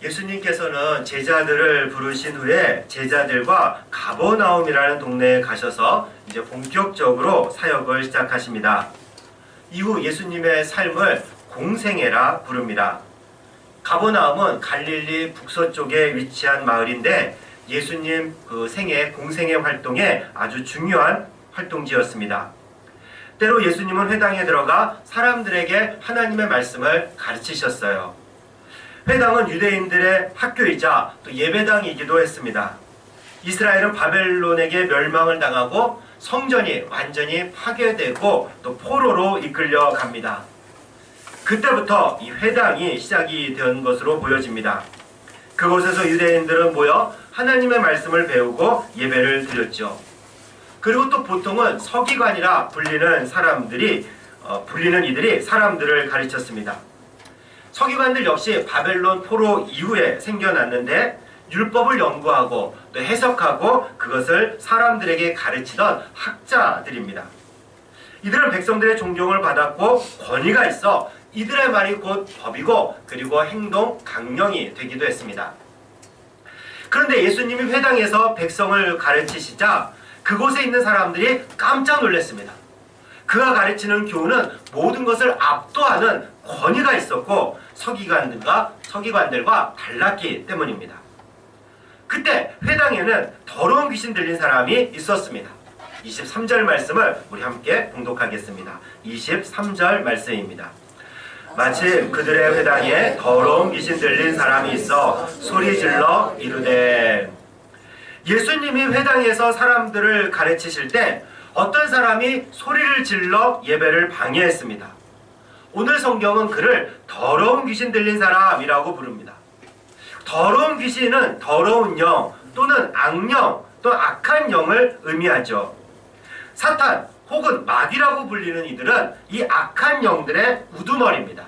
예수님께서는 제자들을 부르신 후에 제자들과 가버나움이라는 동네에 가셔서 이제 본격적으로 사역을 시작하십니다. 이후 예수님의 삶을 공생애라 부릅니다. 가버나움은 갈릴리 북서쪽에 위치한 마을인데 예수님 공생애 활동에 아주 중요한 활동지였습니다. 때로 예수님은 회당에 들어가 사람들에게 하나님의 말씀을 가르치셨어요. 회당은 유대인들의 학교이자 또 예배당이기도 했습니다. 이스라엘은 바벨론에게 멸망을 당하고 성전이 완전히 파괴되고 또 포로로 이끌려 갑니다. 그때부터 이 회당이 시작이 된 것으로 보여집니다. 그곳에서 유대인들은 모여 하나님의 말씀을 배우고 예배를 드렸죠. 그리고 또 보통은 서기관이라 불리는 이들이 사람들을 가르쳤습니다. 서기관들 역시 바벨론 포로 이후에 생겨났는데 율법을 연구하고 또 해석하고 그것을 사람들에게 가르치던 학자들입니다. 이들은 백성들의 존경을 받았고 권위가 있어 이들의 말이 곧 법이고 그리고 행동 강령이 되기도 했습니다. 그런데 예수님이 회당에서 백성을 가르치시자 그곳에 있는 사람들이 깜짝 놀랐습니다. 그가 가르치는 교훈은 모든 것을 압도하는 권위가 있었고 서기관들과 달랐기 때문입니다. 그때 회당에는 더러운 귀신 들린 사람이 있었습니다. 23절 말씀을 우리 함께 봉독하겠습니다. 23절 말씀입니다. 마침 그들의 회당에 더러운 귀신 들린 사람이 있어 소리질러 이르되. 예수님이 회당에서 사람들을 가르치실 때 어떤 사람이 소리를 질러 예배를 방해했습니다. 오늘 성경은 그를 더러운 귀신 들린 사람이라고 부릅니다. 더러운 귀신은 더러운 영 또는 악령 또 악한 영을 의미하죠. 사탄 혹은 마귀라고 불리는 이들은 이 악한 영들의 우두머리입니다.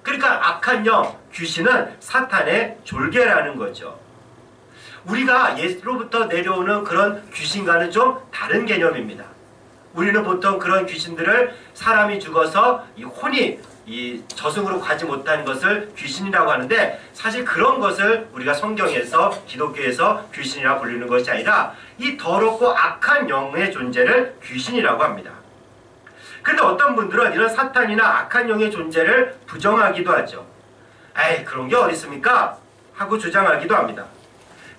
그러니까 악한 영, 귀신은 사탄의 졸개라는 거죠. 우리가 예수로부터 내려오는 그런 귀신과는 좀 다른 개념입니다. 우리는 보통 그런 귀신들을 사람이 죽어서 이 저승으로 가지 못한 것을 귀신이라고 하는데 사실 그런 것을 우리가 성경에서 기독교에서 귀신이라 부르는 것이 아니라 이 더럽고 악한 영의 존재를 귀신이라고 합니다. 그런데 어떤 분들은 이런 사탄이나 악한 영의 존재를 부정하기도 하죠. 에이, 그런 게 어디 있습니까? 하고 주장하기도 합니다.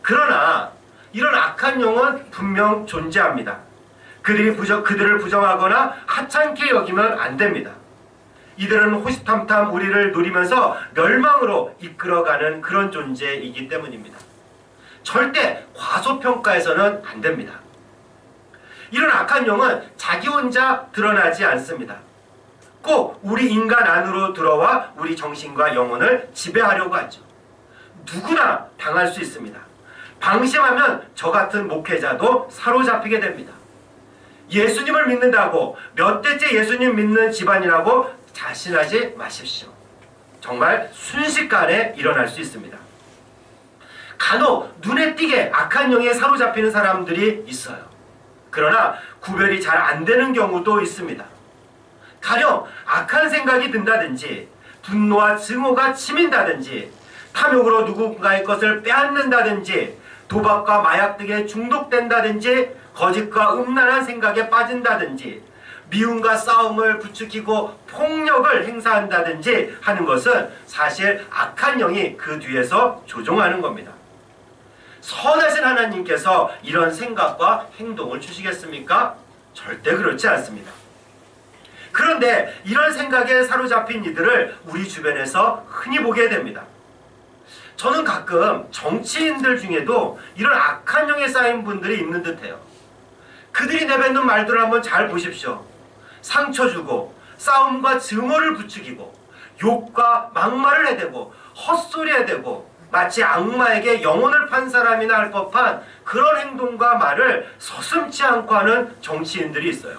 그러나 이런 악한 영은 분명 존재합니다. 그들을 부정하거나 하찮게 여기면 안 됩니다. 이들은 호시탐탐 우리를 노리면서 멸망으로 이끌어가는 그런 존재이기 때문입니다. 절대 과소평가해서는 안 됩니다. 이런 악한 영은 자기 혼자 드러나지 않습니다. 꼭 우리 인간 안으로 들어와 우리 정신과 영혼을 지배하려고 하죠. 누구나 당할 수 있습니다. 방심하면 저 같은 목회자도 사로잡히게 됩니다. 예수님을 믿는다고 몇 대째 예수님 믿는 집안이라고 자신하지 마십시오. 정말 순식간에 일어날 수 있습니다. 간혹 눈에 띄게 악한 영에 사로잡히는 사람들이 있어요. 그러나 구별이 잘 안 되는 경우도 있습니다. 가령 악한 생각이 든다든지 분노와 증오가 치민다든지 탐욕으로 누군가의 것을 빼앗는다든지 도박과 마약 등에 중독된다든지 거짓과 음란한 생각에 빠진다든지 미움과 싸움을 부추기고 폭력을 행사한다든지 하는 것은 사실 악한 영이 그 뒤에서 조종하는 겁니다. 선하신 하나님께서 이런 생각과 행동을 주시겠습니까? 절대 그렇지 않습니다. 그런데 이런 생각에 사로잡힌 이들을 우리 주변에서 흔히 보게 됩니다. 저는 가끔 정치인들 중에도 이런 악한 영에 쌓인 분들이 있는 듯해요. 그들이 내뱉는 말들을 한번 잘 보십시오. 상처 주고 싸움과 증오를 부추기고 욕과 막말을 해대고 헛소리 해대고 마치 악마에게 영혼을 판 사람이나 할 법한 그런 행동과 말을 서슴지 않고 하는 정치인들이 있어요.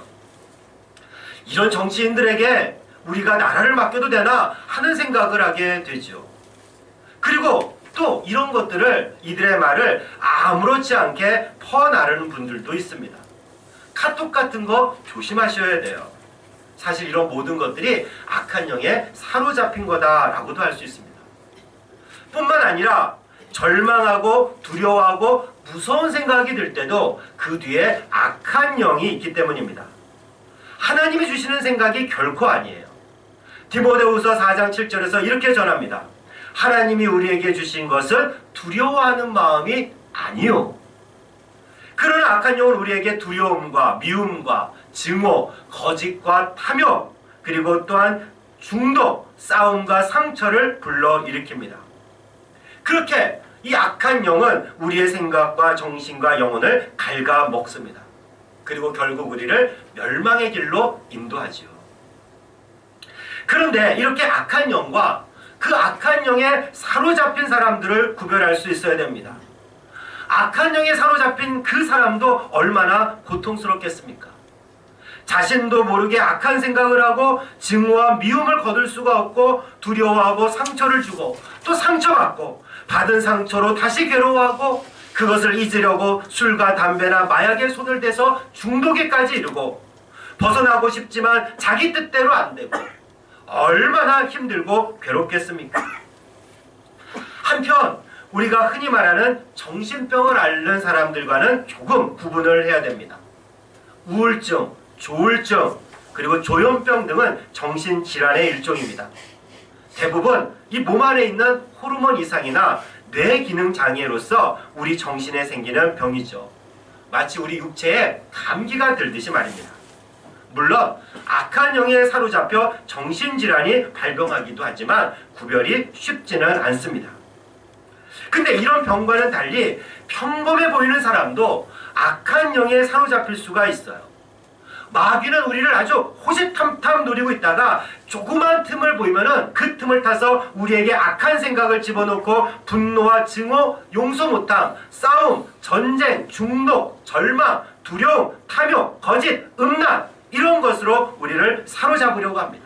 이런 정치인들에게 우리가 나라를 맡겨도 되나 하는 생각을 하게 되죠. 그리고 또 이런 것들을 이들의 말을 아무렇지 않게 퍼나르는 분들도 있습니다. 카톡 같은 거 조심하셔야 돼요. 사실 이런 모든 것들이 악한 영에 사로잡힌 거다라고도 할 수 있습니다. 뿐만 아니라 절망하고 두려워하고 무서운 생각이 들 때도 그 뒤에 악한 영이 있기 때문입니다. 하나님이 주시는 생각이 결코 아니에요. 디모데후서 4장 7절에서 이렇게 전합니다. 하나님이 우리에게 주신 것은 두려워하는 마음이 아니요. 그러나 악한 영은 우리에게 두려움과 미움과 증오, 거짓과 탐욕, 그리고 또한 중독, 싸움과 상처를 불러일으킵니다. 그렇게 이 악한 영은 우리의 생각과 정신과 영혼을 갉아먹습니다. 그리고 결국 우리를 멸망의 길로 인도하지요. 그런데 이렇게 악한 영과 그 악한 영에 사로잡힌 사람들을 구별할 수 있어야 됩니다. 악한 영에 사로잡힌 그 사람도 얼마나 고통스럽겠습니까? 자신도 모르게 악한 생각을 하고 증오와 미움을 거둘 수가 없고 두려워하고 상처를 주고 또 상처받고 받은 상처로 다시 괴로워하고 그것을 잊으려고 술과 담배나 마약에 손을 대서 중독에까지 이르고 벗어나고 싶지만 자기 뜻대로 안 되고 얼마나 힘들고 괴롭겠습니까? 한편 우리가 흔히 말하는 정신병을 앓는 사람들과는 조금 구분을 해야 됩니다. 우울증, 조울증, 그리고 조현병 등은 정신질환의 일종입니다. 대부분 이 몸 안에 있는 호르몬 이상이나 뇌 기능 장애로서 우리 정신에 생기는 병이죠. 마치 우리 육체에 감기가 들듯이 말입니다. 물론 악한 영에 사로잡혀 정신질환이 발병하기도 하지만 구별이 쉽지는 않습니다. 근데 이런 병과는 달리 평범해 보이는 사람도 악한 영에 사로잡힐 수가 있어요. 마귀는 우리를 아주 호시탐탐 노리고 있다가 조그만 틈을 보이면은 그 틈을 타서 우리에게 악한 생각을 집어넣고 분노와 증오, 용서 못함, 싸움, 전쟁, 중독, 절망, 두려움, 탐욕, 거짓, 음란 이런 것으로 우리를 사로잡으려고 합니다.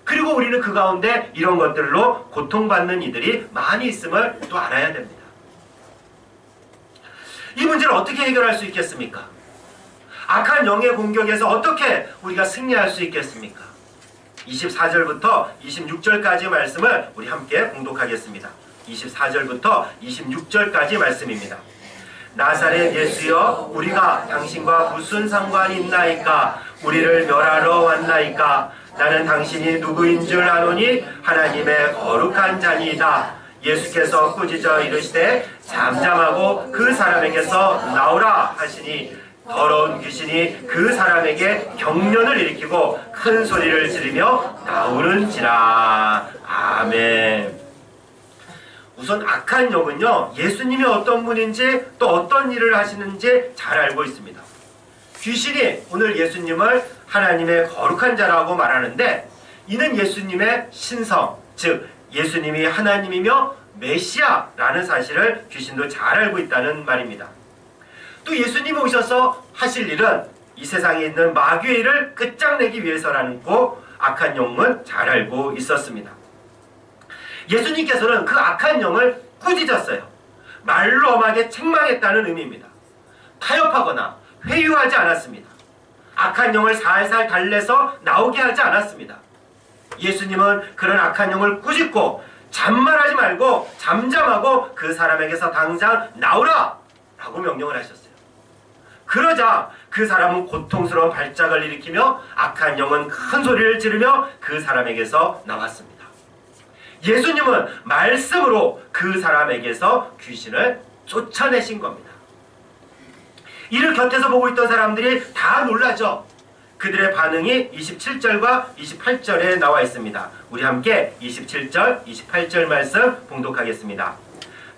그리고 우리는 그 가운데 이런 것들로 고통받는 이들이 많이 있음을 또 알아야 됩니다. 이 문제를 어떻게 해결할 수 있겠습니까? 악한 영의 공격에서 어떻게 우리가 승리할 수 있겠습니까? 24절부터 26절까지 말씀을 우리 함께 봉독하겠습니다. 24절부터 26절까지 말씀입니다. 나사렛 예수여, 우리가 당신과 무슨 상관이 있나이까? 우리를 멸하러 왔나이까? 나는 당신이 누구인 줄 아노니 하나님의 거룩한 자니이다. 예수께서 꾸짖어 이르시되 잠잠하고 그 사람에게서 나오라 하시니 더러운 귀신이 그 사람에게 경련을 일으키고 큰 소리를 지르며 나오는지라. 아멘. 우선 악한 영은요, 예수님이 어떤 분인지 또 어떤 일을 하시는지 잘 알고 있습니다. 귀신이 오늘 예수님을 하나님의 거룩한 자라고 말하는데 이는 예수님의 신성, 즉 예수님이 하나님이며 메시아라는 사실을 귀신도 잘 알고 있다는 말입니다. 또 예수님이 오셔서 하실 일은 이 세상에 있는 마귀의 일을 끝장내기 위해서라는 거 악한 영은 잘 알고 있었습니다. 예수님께서는 그 악한 영을 꾸짖었어요. 말로 엄하게 책망했다는 의미입니다. 타협하거나 회유하지 않았습니다. 악한 영을 살살 달래서 나오게 하지 않았습니다. 예수님은 그런 악한 영을 꾸짖고 잔말하지 말고 잠잠하고 그 사람에게서 당장 나오라! 라고 명령을 하셨어요. 그러자 그 사람은 고통스러운 발작을 일으키며 악한 영은 큰 소리를 지르며 그 사람에게서 나왔습니다. 예수님은 말씀으로 그 사람에게서 귀신을 쫓아내신 겁니다. 이를 곁에서 보고 있던 사람들이 다 놀라죠. 그들의 반응이 27절과 28절에 나와 있습니다. 우리 함께 27절, 28절 말씀 봉독하겠습니다.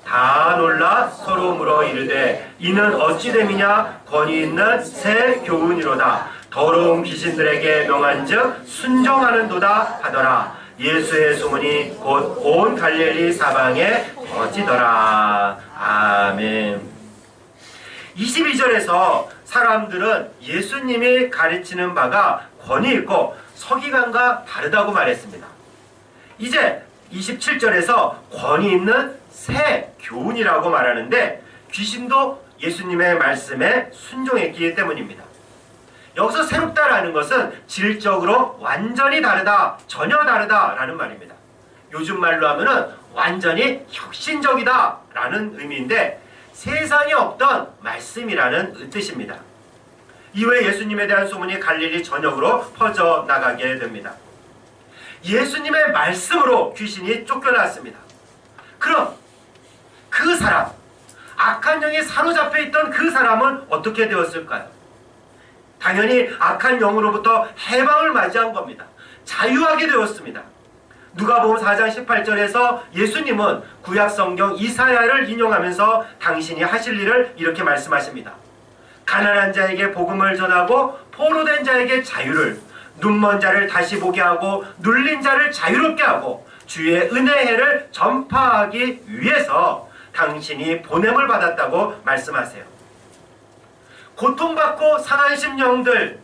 다 놀라 서로 물어 이르되 이는 어찌 됨이냐? 권위 있는 새 교훈이로다. 더러운 귀신들에게 명한즉 순종하는도다 하더라. 예수의 소문이 곧 온 갈릴리 사방에 퍼지더라. 아멘. 22절에서 사람들은 예수님이 가르치는 바가 권위 있고 서기관과 다르다고 말했습니다. 이제 27절에서 권위 있는 새 교훈이라고 말하는데 귀신도 예수님의 말씀에 순종했기 때문입니다. 여기서 새롭다라는 것은 질적으로 완전히 다르다, 전혀 다르다라는 말입니다. 요즘 말로 하면은 완전히 혁신적이다 라는 의미인데 세상에 없던 말씀이라는 뜻입니다. 이후에 예수님에 대한 소문이 갈릴리 전역으로 퍼져나가게 됩니다. 예수님의 말씀으로 귀신이 쫓겨났습니다. 그럼 그 사람, 악한 영에 사로잡혀 있던 그 사람은 어떻게 되었을까요? 당연히 악한 영으로부터 해방을 맞이한 겁니다. 자유하게 되었습니다. 누가복음 4장 18절에서 예수님은 구약성경 이사야를 인용하면서 당신이 하실 일을 이렇게 말씀하십니다. 가난한 자에게 복음을 전하고 포로된 자에게 자유를, 눈먼 자를 다시 보게 하고 눌린 자를 자유롭게 하고 주의 은혜의 해를 전파하기 위해서 당신이 보냄을 받았다고 말씀하세요. 고통받고 상한 심령들,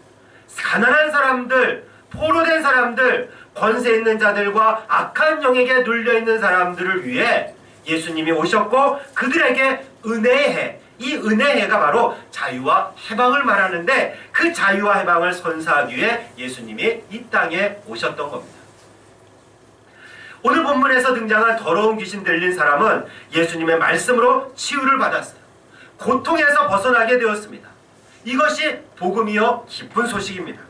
가난한 사람들, 포로된 사람들, 권세 있는 자들과 악한 영에게 눌려있는 사람들을 위해 예수님이 오셨고 그들에게 은혜의 해, 이 은혜의 해가 바로 자유와 해방을 말하는데 그 자유와 해방을 선사하기 위해 예수님이 이 땅에 오셨던 겁니다. 오늘 본문에서 등장한 더러운 귀신 들린 사람은 예수님의 말씀으로 치유를 받았어요. 고통에서 벗어나게 되었습니다. 이것이 복음이요 기쁜 소식입니다.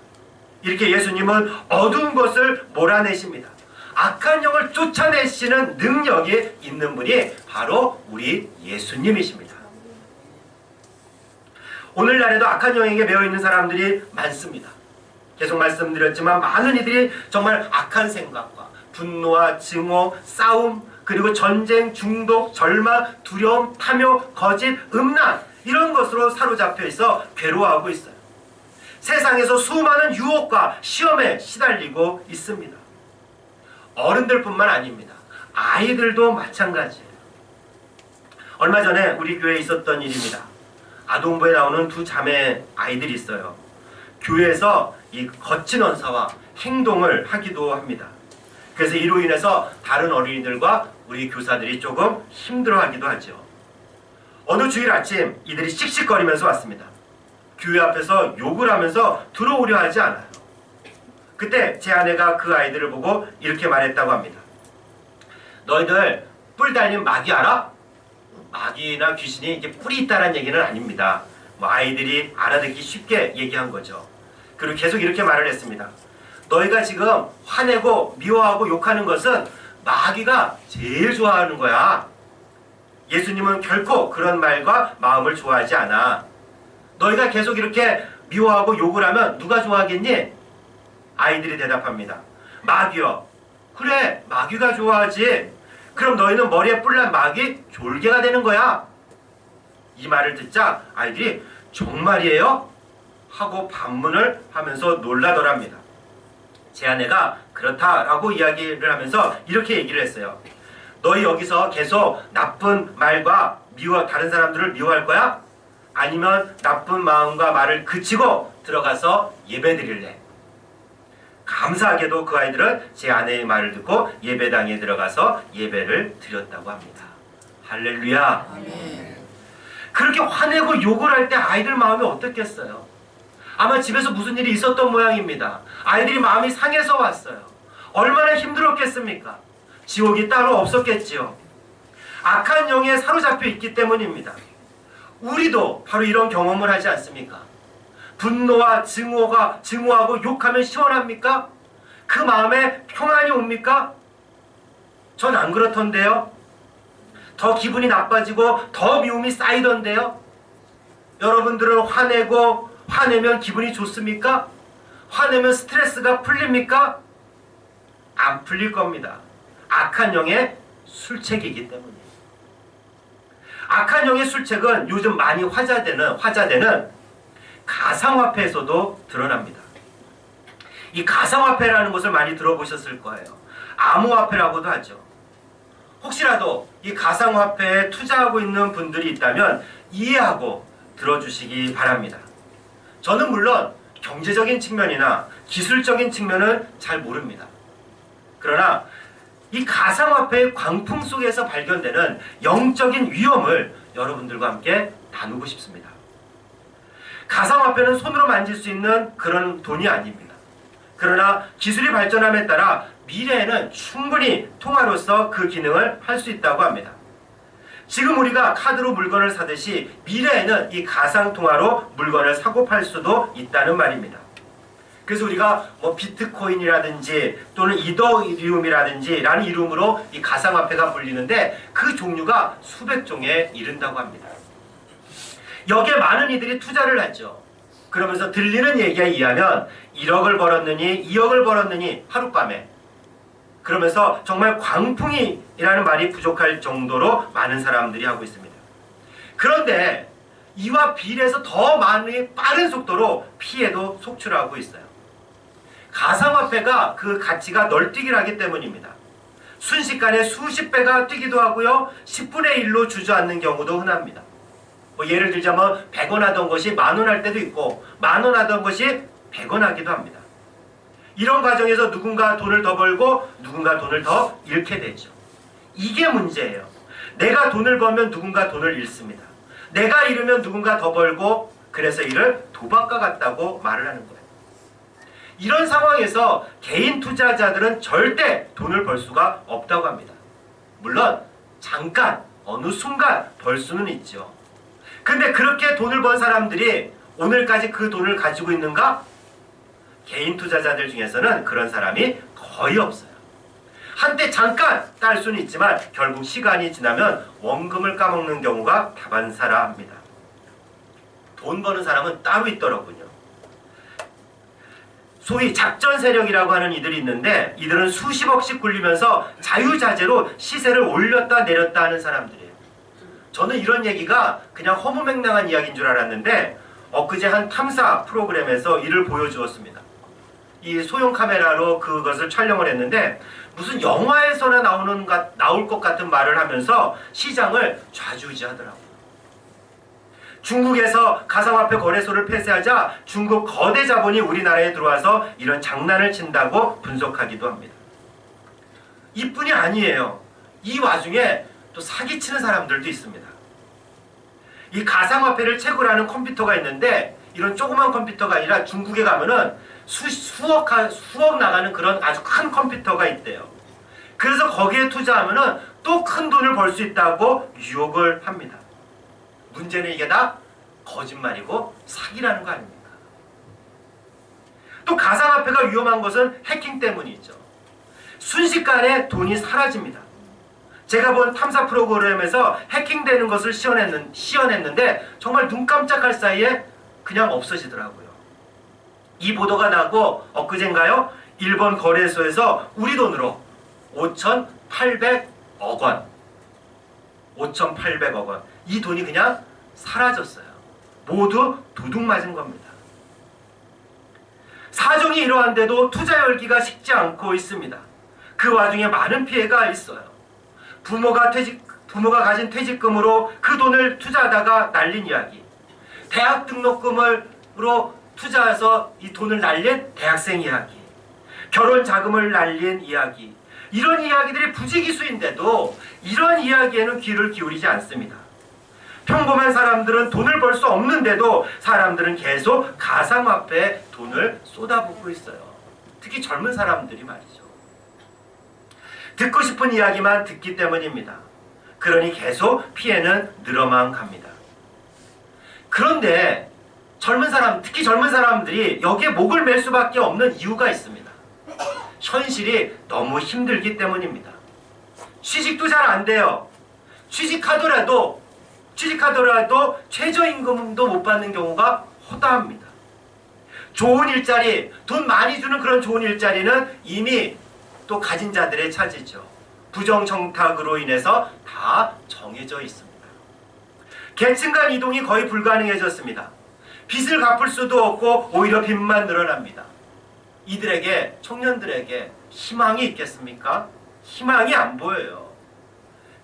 이렇게 예수님은 어두운 것을 몰아내십니다. 악한 영을 쫓아내시는 능력이 있는 분이 바로 우리 예수님이십니다. 오늘날에도 악한 영에게 매여있는 사람들이 많습니다. 계속 말씀드렸지만 많은 이들이 정말 악한 생각과 분노와 증오, 싸움, 그리고 전쟁, 중독, 절망, 두려움, 탐욕, 거짓, 음란 이런 것으로 사로잡혀 있어 괴로워하고 있어요. 세상에서 수많은 유혹과 시험에 시달리고 있습니다. 어른들뿐만 아닙니다. 아이들도 마찬가지예요. 얼마 전에 우리 교회에 있었던 일입니다. 아동부에 나오는 두 자매 아이들이 있어요. 교회에서 이 거친 언사와 행동을 하기도 합니다. 그래서 이로 인해서 다른 어린이들과 우리 교사들이 조금 힘들어하기도 하죠. 어느 주일 아침 이들이 씩씩거리면서 왔습니다. 교회 앞에서 욕을 하면서 들어오려 하지 않아요. 그때 제 아내가 그 아이들을 보고 이렇게 말했다고 합니다. 너희들 뿔 달린 마귀 알아? 마귀나 귀신이 이게 뿔이 있다는 얘기는 아닙니다. 뭐 아이들이 알아듣기 쉽게 얘기한 거죠. 그리고 계속 이렇게 말을 했습니다. 너희가 지금 화내고 미워하고 욕하는 것은 마귀가 제일 좋아하는 거야. 예수님은 결코 그런 말과 마음을 좋아하지 않아. 너희가 계속 이렇게 미워하고 욕을 하면 누가 좋아하겠니? 아이들이 대답합니다. 마귀요. 그래, 마귀가 좋아하지. 그럼 너희는 머리에 뿔난 마귀 졸개가 되는 거야. 이 말을 듣자 아이들이 정말이에요? 하고 반문을 하면서 놀라더랍니다. 제 아내가 그렇다라고 이야기를 하면서 이렇게 얘기를 했어요. 너희 여기서 계속 나쁜 말과 다른 사람들을 미워할 거야? 아니면 나쁜 마음과 말을 그치고 들어가서 예배드릴래? 감사하게도 그 아이들은 제 아내의 말을 듣고 예배당에 들어가서 예배를 드렸다고 합니다. 할렐루야. 아멘. 그렇게 화내고 욕을 할 때 아이들 마음이 어떻겠어요? 아마 집에서 무슨 일이 있었던 모양입니다. 아이들이 마음이 상해서 왔어요. 얼마나 힘들었겠습니까? 지옥이 따로 없었겠지요. 악한 영에 사로잡혀 있기 때문입니다. 우리도 바로 이런 경험을 하지 않습니까? 분노와 증오하고 욕하면 시원합니까? 그 마음에 평안이 옵니까? 전 안 그렇던데요. 더 기분이 나빠지고 더 미움이 쌓이던데요. 여러분들은 화내면 기분이 좋습니까? 화내면 스트레스가 풀립니까? 안 풀릴 겁니다. 악한 영의 술책이기 때문이에요. 악한 영의 술책은 요즘 많이 화제되는 가상화폐에서도 드러납니다. 이 가상화폐라는 것을 많이 들어보셨을 거예요. 암호화폐라고도 하죠. 혹시라도 이 가상화폐에 투자하고 있는 분들이 있다면 이해하고 들어주시기 바랍니다. 저는 물론 경제적인 측면이나 기술적인 측면은 잘 모릅니다. 그러나 이 가상화폐의 광풍 속에서 발견되는 영적인 위험을 여러분들과 함께 나누고 싶습니다. 가상화폐는 손으로 만질 수 있는 그런 돈이 아닙니다. 그러나 기술이 발전함에 따라 미래에는 충분히 통화로서 그 기능을 할 수 있다고 합니다. 지금 우리가 카드로 물건을 사듯이 미래에는 이 가상통화로 물건을 사고 팔 수도 있다는 말입니다. 그래서 우리가 뭐 비트코인이라든지 또는 이더리움이라든지 라는 이름으로 이 가상화폐가 불리는데 그 종류가 수백 종에 이른다고 합니다. 여기에 많은 이들이 투자를 하죠. 그러면서 들리는 얘기에 의하면 1억을 벌었느니 2억을 벌었느니 하룻밤에, 그러면서 정말 광풍이라는 말이 부족할 정도로 많은 사람들이 하고 있습니다. 그런데 이와 비례해서 더 많이 빠른 속도로 피해도 속출하고 있어요. 가상화폐가 그 가치가 널뛰기를 하기 때문입니다. 순식간에 수십 배가 뛰기도 하고요. 10분의 1로 주저앉는 경우도 흔합니다. 뭐 예를 들자면 100원 하던 것이 10,000원 할 때도 있고 10,000원 하던 것이 100원 하기도 합니다. 이런 과정에서 누군가 돈을 더 벌고 누군가 돈을 더 잃게 되죠. 이게 문제예요. 내가 돈을 벌면 누군가 돈을 잃습니다. 내가 잃으면 누군가 더 벌고, 그래서 이를 도박과 같다고 말을 하는 거예요. 이런 상황에서 개인 투자자들은 절대 돈을 벌 수가 없다고 합니다. 물론 잠깐 어느 순간 벌 수는 있죠. 근데 그렇게 돈을 번 사람들이 오늘까지 그 돈을 가지고 있는가? 개인 투자자들 중에서는 그런 사람이 거의 없어요. 한때 잠깐 딸 수는 있지만 결국 시간이 지나면 원금을 까먹는 경우가 다반사라합니다. 돈 버는 사람은 따로 있더라고요. 소위 작전 세력이라고 하는 이들이 있는데, 이들은 수십억씩 굴리면서 자유자재로 시세를 올렸다 내렸다 하는 사람들이에요. 저는 이런 얘기가 그냥 허무맹랑한 이야기인 줄 알았는데 엊그제 한 탐사 프로그램에서 이를 보여주었습니다. 이 소형 카메라로 그것을 촬영을 했는데 무슨 영화에서나 나올 것 같은 말을 하면서 시장을 좌지우지하더라고요. 중국에서 가상화폐 거래소를 폐쇄하자 중국 거대 자본이 우리나라에 들어와서 이런 장난을 친다고 분석하기도 합니다. 이뿐이 아니에요. 이 와중에 또 사기치는 사람들도 있습니다. 이 가상화폐를 채굴하는 컴퓨터가 있는데, 이런 조그만 컴퓨터가 아니라 중국에 가면은 수억 나가는 그런 아주 큰 컴퓨터가 있대요. 그래서 거기에 투자하면은 또 큰 돈을 벌 수 있다고 유혹을 합니다. 문제는 이게 다 거짓말이고 사기라는 거 아닙니까? 또 가상화폐가 위험한 것은 해킹 때문이죠. 순식간에 돈이 사라집니다. 제가 본 탐사 프로그램에서 해킹되는 것을 시연했는데 정말 눈 깜짝할 사이에 그냥 없어지더라고요. 이 보도가 나고 엊그젠가요? 일본 거래소에서 우리 돈으로 5,800억 원, 5,800억 원, 이 돈이 그냥 사라졌어요. 모두 도둑 맞은 겁니다. 사정이 이러한데도 투자 열기가 식지 않고 있습니다. 그 와중에 많은 피해가 있어요. 부모가 가진 퇴직금으로 그 돈을 투자하다가 날린 이야기, 대학 등록금으로 투자해서 이 돈을 날린 대학생 이야기, 결혼 자금을 날린 이야기, 이런 이야기들이 부지기수인데도 이런 이야기에는 귀를 기울이지 않습니다. 평범한 사람들은 돈을 벌 수 없는데도 사람들은 계속 가상화폐에 돈을 쏟아붓고 있어요. 특히 젊은 사람들이 말이죠. 듣고 싶은 이야기만 듣기 때문입니다. 그러니 계속 피해는 늘어만 갑니다. 그런데 특히 젊은 사람들이 여기에 목을 맬 수밖에 없는 이유가 있습니다. 현실이 너무 힘들기 때문입니다. 취직도 잘 안 돼요. 취직하더라도 최저임금도 못 받는 경우가 허다합니다. 좋은 일자리, 돈 많이 주는 그런 좋은 일자리는 이미 또 가진 자들의 차지죠. 부정청탁으로 인해서 다 정해져 있습니다. 계층 간 이동이 거의 불가능해졌습니다. 빚을 갚을 수도 없고 오히려 빚만 늘어납니다. 이들에게, 청년들에게 희망이 있겠습니까? 희망이 안 보여요.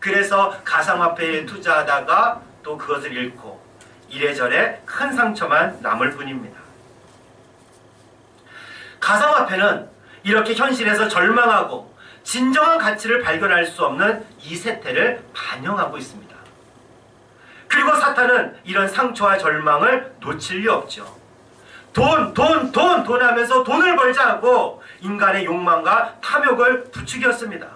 그래서 가상화폐에 투자하다가 또 그것을 잃고 이래저래 큰 상처만 남을 뿐입니다. 가상화폐는 이렇게 현실에서 절망하고 진정한 가치를 발견할 수 없는 이 세태를 반영하고 있습니다. 그리고 사탄은 이런 상처와 절망을 놓칠 리 없죠. 돈 하면서 돈을 벌자 하고 인간의 욕망과 탐욕을 부추겼습니다.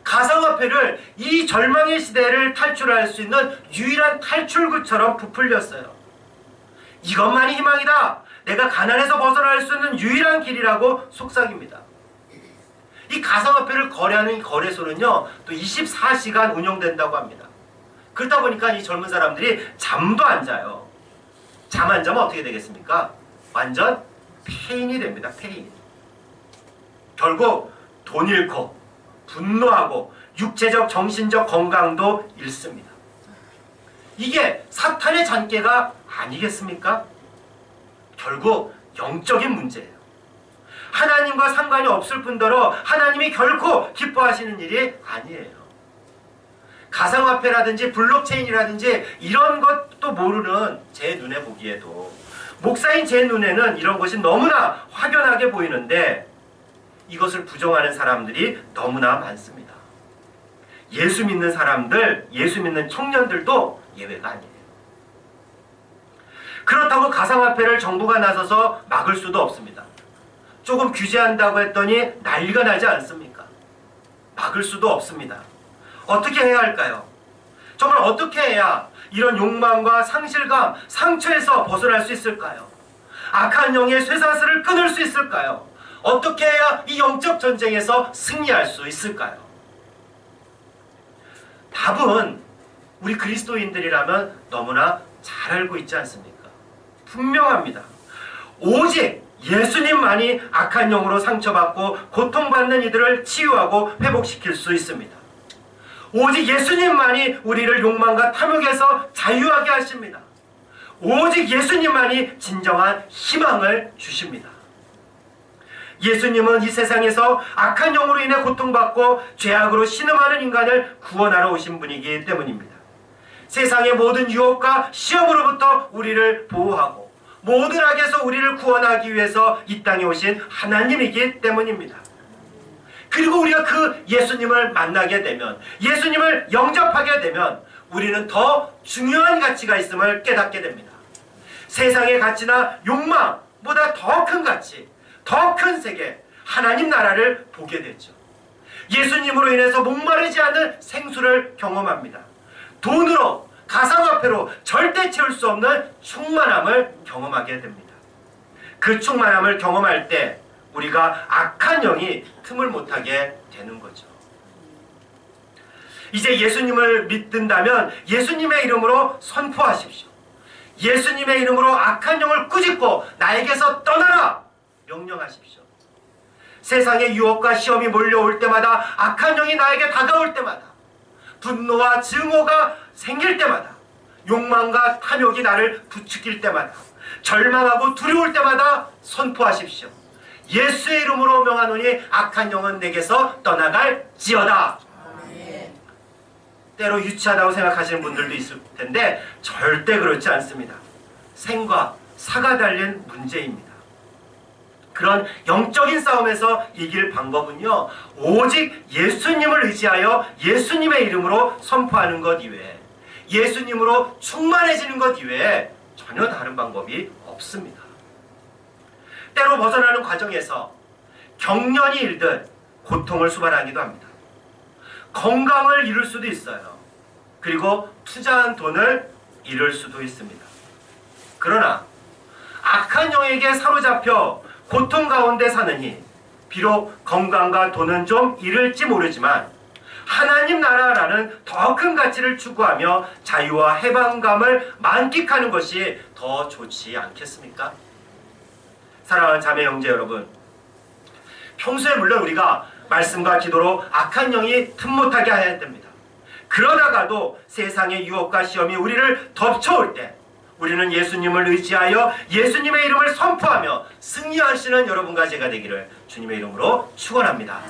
가상화폐를 이 절망의 시대를 탈출할 수 있는 유일한 탈출구처럼 부풀렸어요. 이것만이 희망이다. 내가 가난에서 벗어날 수 있는 유일한 길이라고 속삭입니다. 이 가상화폐를 거래하는 이 거래소는요, 또 24시간 운영된다고 합니다. 그러다 보니까 이 젊은 사람들이 잠도 안 자요. 잠 안 자면 어떻게 되겠습니까? 완전 폐인이 됩니다. 폐인. 결국 돈 잃고 분노하고 육체적 정신적 건강도 잃습니다. 이게 사탄의 잔꾀가 아니겠습니까? 결국 영적인 문제예요. 하나님과 상관이 없을 뿐더러 하나님이 결코 기뻐하시는 일이 아니에요. 가상화폐라든지 블록체인이라든지 이런 것도 모르는 제 눈에 보기에도, 목사인 제 눈에는 이런 것이 너무나 확연하게 보이는데 이것을 부정하는 사람들이 너무나 많습니다. 예수 믿는 사람들, 예수 믿는 청년들도 예외가 아니에요. 그렇다고 가상화폐를 정부가 나서서 막을 수도 없습니다. 조금 규제한다고 했더니 난리가 나지 않습니까? 막을 수도 없습니다. 어떻게 해야 할까요? 정말 어떻게 해야 이런 욕망과 상실감, 상처에서 벗어날 수 있을까요? 악한 영의 쇠사슬을 끊을 수 있을까요? 어떻게 해야 이 영적 전쟁에서 승리할 수 있을까요? 답은 우리 그리스도인들이라면 너무나 잘 알고 있지 않습니까? 분명합니다. 오직 예수님만이 악한 영으로 상처받고 고통받는 이들을 치유하고 회복시킬 수 있습니다. 오직 예수님만이 우리를 욕망과 탐욕에서 자유하게 하십니다. 오직 예수님만이 진정한 희망을 주십니다. 예수님은 이 세상에서 악한 영으로 인해 고통받고 죄악으로 신음하는 인간을 구원하러 오신 분이기 때문입니다. 세상의 모든 유혹과 시험으로부터 우리를 보호하고 모든 악에서 우리를 구원하기 위해서 이 땅에 오신 하나님이기 때문입니다. 그리고 우리가 그 예수님을 만나게 되면, 예수님을 영접하게 되면 우리는 더 중요한 가치가 있음을 깨닫게 됩니다. 세상의 가치나 욕망보다 더 큰 가치, 더 큰 세계, 하나님 나라를 보게 되죠. 예수님으로 인해서 목마르지 않은 생수를 경험합니다. 돈으로, 가상화폐로 절대 채울 수 없는 충만함을 경험하게 됩니다. 그 충만함을 경험할 때 우리가 악한 영이 틈을 못하게 되는 거죠. 이제 예수님을 믿는다면 예수님의 이름으로 선포하십시오. 예수님의 이름으로 악한 영을 꾸짖고 나에게서 떠나라! 명령하십시오. 세상의 유혹과 시험이 몰려올 때마다, 악한 영이 나에게 다가올 때마다, 분노와 증오가 생길 때마다, 욕망과 탐욕이 나를 부추길 때마다, 절망하고 두려울 때마다 선포하십시오. 예수의 이름으로 명하노니 악한 영은 내게서 떠나갈지어다. 때로 유치하다고 생각하시는 분들도 있을 텐데 절대 그렇지 않습니다. 생과 사가 달린 문제입니다. 그런 영적인 싸움에서 이길 방법은요, 오직 예수님을 의지하여 예수님의 이름으로 선포하는 것 이외에, 예수님으로 충만해지는 것 이외에 전혀 다른 방법이 없습니다. 때로 벗어나는 과정에서 경련이 일듯 고통을 수반하기도 합니다. 건강을 잃을 수도 있어요. 그리고 투자한 돈을 잃을 수도 있습니다. 그러나 악한 영에게 사로잡혀 고통 가운데 사느니 비록 건강과 돈은 좀 잃을지 모르지만 하나님 나라라는 더 큰 가치를 추구하며 자유와 해방감을 만끽하는 것이 더 좋지 않겠습니까? 사랑하는 자매 형제 여러분, 평소에 물론 우리가 말씀과 기도로 악한 영이 틈 못하게 해야 됩니다. 그러다가도 세상의 유혹과 시험이 우리를 덮쳐올 때 우리는 예수님을 의지하여 예수님의 이름을 선포하며 승리하시는 여러분과 제가 되기를 주님의 이름으로 축원합니다.